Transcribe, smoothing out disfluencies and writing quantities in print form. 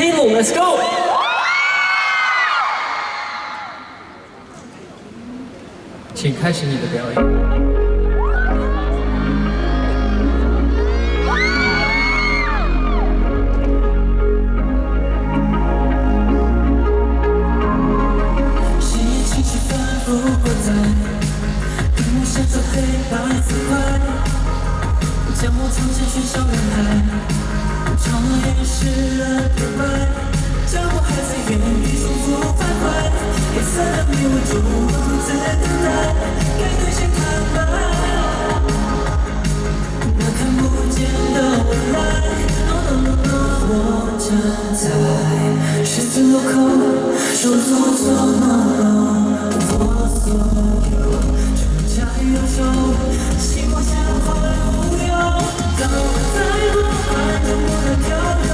飞龙 ，Let's go！ 请开始你的表演。 黑白字块，将我藏进喧嚣人海，唱也湿了独白，将我还在原地重复徘徊。黑色的迷雾中，我独自等待，该对谁坦白？那看不见的未来，我站在十字路口，手左我所有。 加油手，希望像花无忧，当我在火海中不断漂流，